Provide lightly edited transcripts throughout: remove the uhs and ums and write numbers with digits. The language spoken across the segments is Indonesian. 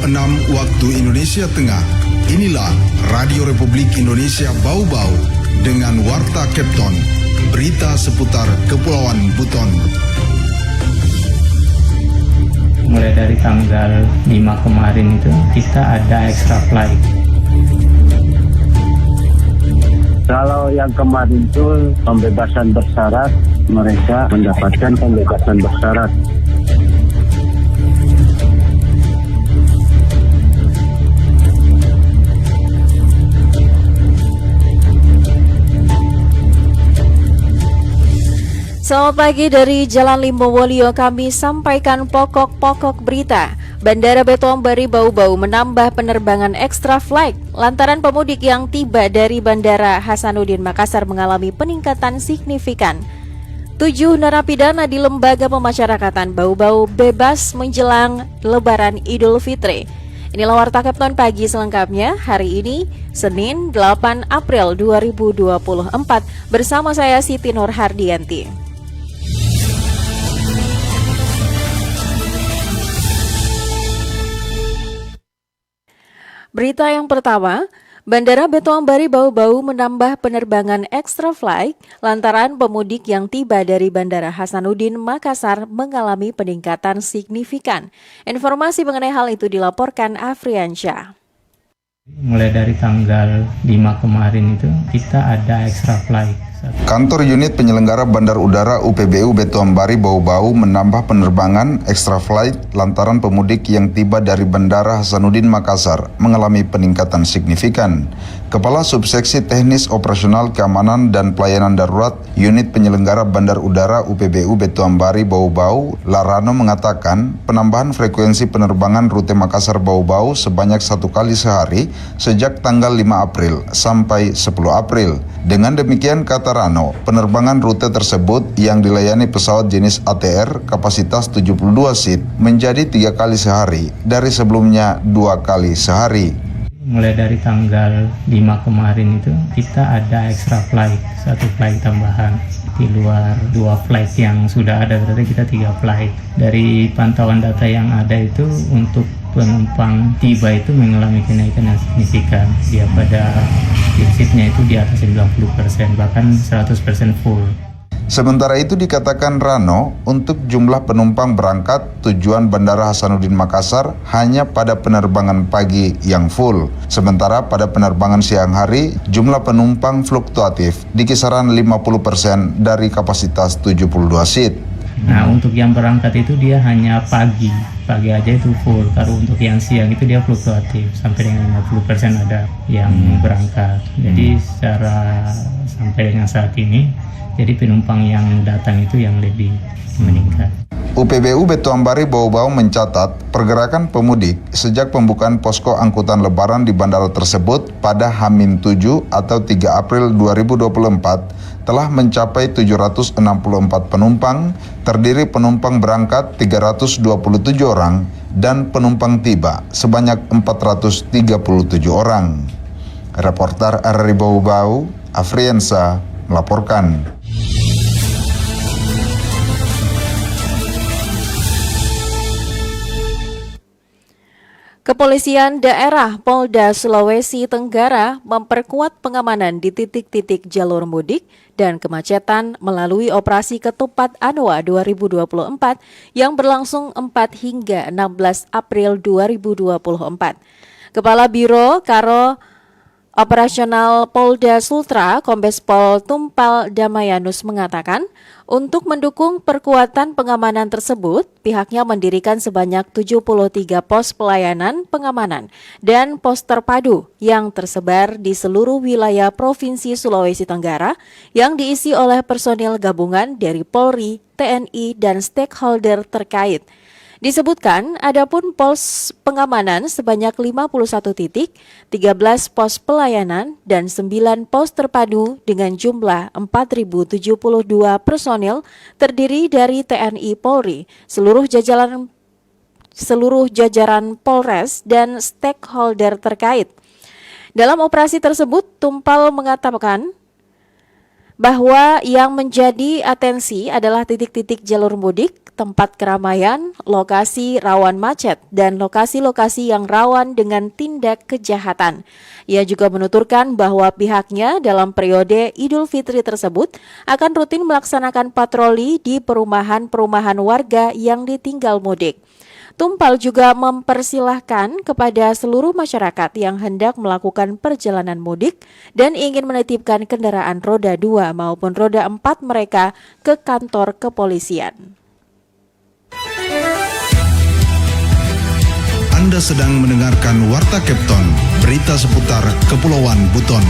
pukul 6 waktu Indonesia Tengah. Inilah Radio Republik Indonesia Bau-Bau dengan Warta Kepton, berita seputar Kepulauan Buton. Mulai dari tanggal 5 kemarin itu kita ada extra flight. Kalau yang kemarin itu pembebasan bersyarat, mereka mendapatkan pembebasan bersyarat. Selamat pagi dari Jalan Limbowolio, kami sampaikan pokok-pokok berita. Bandara Batu Ambari Bau-Bau menambah penerbangan extra flight lantaran pemudik yang tiba dari Bandara Hasanuddin Makassar mengalami peningkatan signifikan. 7 narapidana di Lembaga Pemasyarakatan Bau-Bau bebas menjelang Lebaran Idul Fitri. Inilah Warta Kepton pagi selengkapnya hari ini, Senin 8 April 2024 bersama saya Siti Nur Hardianti. Berita yang pertama, Bandara Batu Ambari Bau-Bau menambah penerbangan extra flight lantaran pemudik yang tiba dari Bandara Hasanuddin Makassar mengalami peningkatan signifikan. Informasi mengenai hal itu dilaporkan Afriansyah. Mulai dari tanggal 5 kemarin itu kita ada extra flight. Kantor unit penyelenggara Bandar Udara UPBU Batu Ambari Bau-Bau menambah penerbangan extra flight lantaran pemudik yang tiba dari Bandara Hasanuddin Makassar mengalami peningkatan signifikan. Kepala Subseksi Teknis Operasional Keamanan dan Pelayanan Darurat Unit Penyelenggara Bandar Udara UPBU Batu Ambari Bau-Bau, Larano mengatakan penambahan frekuensi penerbangan rute Makassar Bau-Bau sebanyak 1 kali sehari sejak tanggal 5 April sampai 10 April. Dengan demikian, kata Rano, penerbangan rute tersebut yang dilayani pesawat jenis ATR kapasitas 72 seat menjadi 3 kali sehari dari sebelumnya 2 kali sehari. Mulai dari tanggal 5 kemarin itu kita ada extra flight, 1 flight tambahan di luar 2 flight yang sudah ada, berarti kita 3 flight. Dari pantauan data yang ada itu untuk penumpang tiba itu mengalami kenaikan yang signifikan. Dia pada seatnya itu di atas 90%, bahkan 100% full. Sementara itu dikatakan Rano, untuk jumlah penumpang berangkat tujuan Bandara Hasanuddin Makassar hanya pada penerbangan pagi yang full. Sementara pada penerbangan siang hari, jumlah penumpang fluktuatif di kisaran 50% dari kapasitas 72 seat. Nah, untuk yang berangkat itu dia hanya pagi aja itu full. Kalau untuk yang siang itu dia fluktuatif sampai dengan 50% ada yang berangkat. Jadi secara sampai dengan saat ini, jadi penumpang yang datang itu yang lebih meningkat. UPBU Batu Ambari Bau-Bau mencatat pergerakan pemudik sejak pembukaan posko angkutan lebaran di bandara tersebut pada H-7 atau 3 April 2024 telah mencapai 764 penumpang, terdiri penumpang berangkat 327 orang dan penumpang tiba sebanyak 437 orang. Reporter RRI Bau-Bau, Afriansa melaporkan. Kepolisian Daerah Polda Sulawesi Tenggara memperkuat pengamanan di titik-titik jalur mudik dan kemacetan melalui operasi Ketupat Anoa 2024 yang berlangsung 4 hingga 16 April 2024. Kepala Biro Karo Operasional Polda Sultra, Kombes Pol Tumpal Damayanus mengatakan, untuk mendukung perkuatan pengamanan tersebut, pihaknya mendirikan sebanyak 73 pos pelayanan pengamanan dan pos terpadu yang tersebar di seluruh wilayah Provinsi Sulawesi Tenggara yang diisi oleh personil gabungan dari Polri, TNI, dan stakeholder terkait. Disebutkan, adapun pos pengamanan sebanyak 51 titik, 13 pos pelayanan, dan 9 pos terpadu dengan jumlah 4.072 personil terdiri dari TNI Polri, seluruh jajaran Polres, dan stakeholder terkait. Dalam operasi tersebut, Tumpal mengatakan bahwa yang menjadi atensi adalah titik-titik jalur mudik tempat keramaian, lokasi rawan macet, dan lokasi-lokasi yang rawan dengan tindak kejahatan. Ia juga menuturkan bahwa pihaknya dalam periode Idul Fitri tersebut akan rutin melaksanakan patroli di perumahan-perumahan warga yang ditinggal mudik. Tumpal juga mempersilahkan kepada seluruh masyarakat yang hendak melakukan perjalanan mudik dan ingin menitipkan kendaraan roda 2 maupun roda 4 mereka ke kantor kepolisian. Anda sedang mendengarkan Warta Kepton, berita seputar Kepulauan Buton.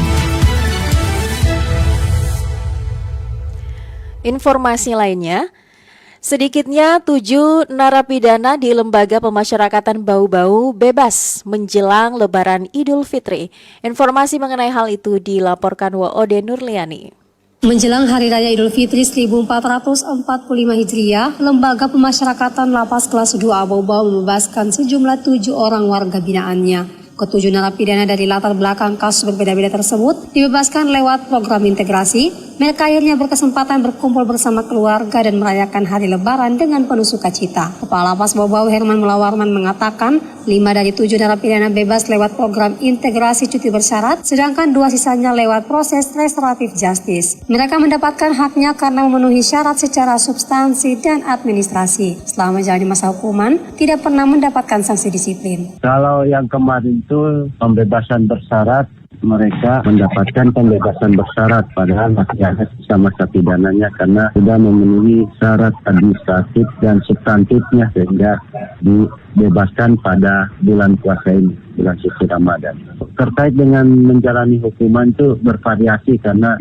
Informasi lainnya, sedikitnya 7 narapidana di Lembaga Pemasyarakatan Bau-Bau bebas menjelang Lebaran Idul Fitri. Informasi mengenai hal itu dilaporkan Waode Nurliani. Menjelang Hari Raya Idul Fitri 1445 Hijriah, Lembaga Pemasyarakatan Lapas Kelas 2 Bau-Bau membebaskan sejumlah 7 orang warga binaannya. Ketujuh narapidana dari latar belakang kasus berbeda-beda tersebut dibebaskan lewat program integrasi. Mereka akhirnya berkesempatan berkumpul bersama keluarga dan merayakan hari Lebaran dengan penuh sukacita. Kepala Lapas Bau-Bau Herman Mulawarman mengatakan 5 dari 7 narapidana bebas lewat program integrasi cuti bersyarat, sedangkan 2 sisanya lewat proses restoratif justice. Mereka mendapatkan haknya karena memenuhi syarat secara substansi dan administrasi. Selama menjalani masa hukuman, tidak pernah mendapatkan sanksi disiplin. Kalau yang kemarin itu pembebasan bersyarat, mereka mendapatkan pembebasan bersyarat padahal masih ada sisa masa pidananya karena sudah memenuhi syarat administratif dan substantifnya sehingga dibebaskan pada bulan puasa ini, bulan suci Ramadan. Terkait dengan menjalani hukuman itu bervariasi karena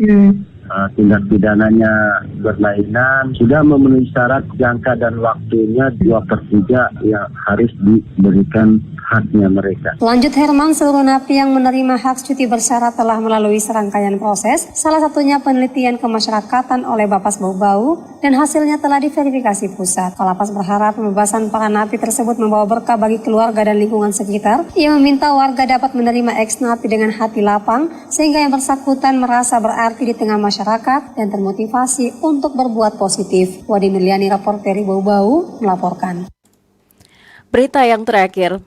tindak pidananya berlainan, sudah memenuhi syarat jangka dan waktunya 2/3 yang harus diberikan haknya mereka. Lanjut Herman, seluruh napi yang menerima hak cuti bersyarat telah melalui serangkaian proses, salah satunya penelitian kemasyarakatan oleh Bapas Bau-Bau dan hasilnya telah diverifikasi pusat. Kalapas berharap pembebasan para napi tersebut membawa berkah bagi keluarga dan lingkungan sekitar. Ia meminta warga dapat menerima ex-napi dengan hati lapang sehingga yang bersangkutan merasa berarti di tengah masyarakat dan termotivasi untuk berbuat positif. Wadi Nurliani, reporteri Bau-Bau, melaporkan. Berita yang terakhir,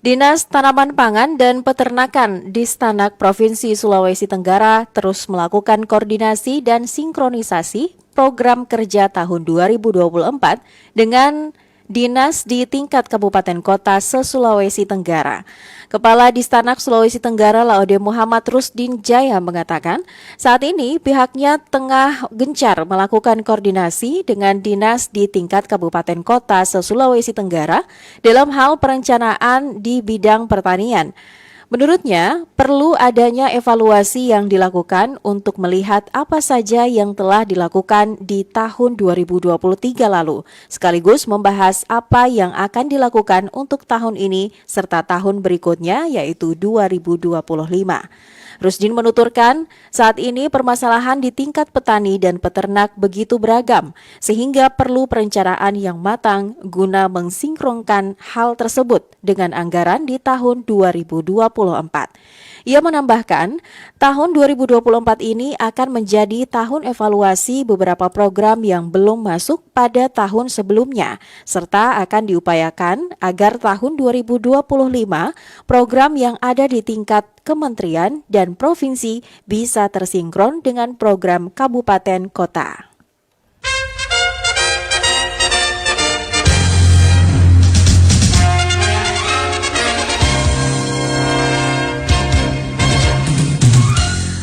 Dinas Tanaman Pangan dan Peternakan Distanak Provinsi Sulawesi Tenggara terus melakukan koordinasi dan sinkronisasi program kerja tahun 2024 dengan dinas di tingkat kabupaten kota se-Sulawesi Tenggara. Kepala Distanak Sulawesi Tenggara Laode Muhammad Rusdin Jaya mengatakan, saat ini pihaknya tengah gencar melakukan koordinasi dengan dinas di tingkat kabupaten kota se-Sulawesi Tenggara dalam hal perencanaan di bidang pertanian. Menurutnya, perlu adanya evaluasi yang dilakukan untuk melihat apa saja yang telah dilakukan di tahun 2023 lalu, sekaligus membahas apa yang akan dilakukan untuk tahun ini serta tahun berikutnya, yaitu 2025. Rusdin menuturkan, saat ini permasalahan di tingkat petani dan peternak begitu beragam, sehingga perlu perencanaan yang matang guna mensinkronkan hal tersebut dengan anggaran di tahun 2024. Ia menambahkan, tahun 2024 ini akan menjadi tahun evaluasi beberapa program yang belum masuk pada tahun sebelumnya, serta akan diupayakan agar tahun 2025 program yang ada di tingkat kementerian dan provinsi bisa tersinkron dengan program kabupaten kota.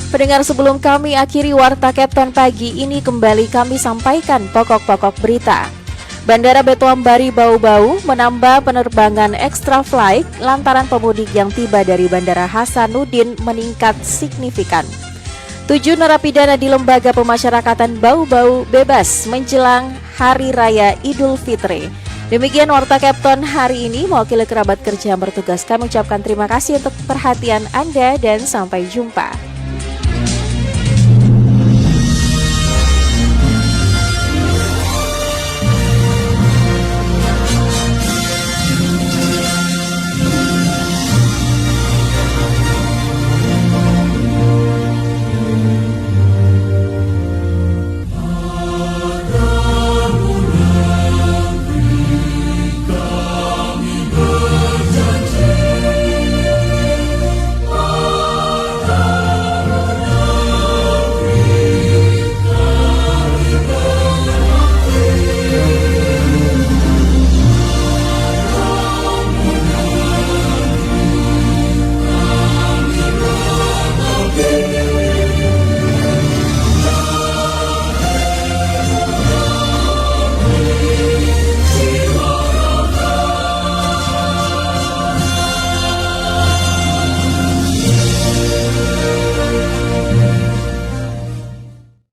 Pendengar, sebelum kami akhiri Warta Kepton pagi ini, kembali kami sampaikan pokok-pokok berita. Bandara Betoam Bari Bau-Bau menambah penerbangan extra flight lantaran pemudik yang tiba dari Bandara Hasanuddin meningkat signifikan. 7 narapidana di Lembaga Pemasyarakatan Bau-Bau bebas menjelang Hari Raya Idul Fitri. Demikian Warta Kepton hari ini. Mewakili kerabat kerja yang bertugas, kami ucapkan terima kasih untuk perhatian Anda dan sampai jumpa.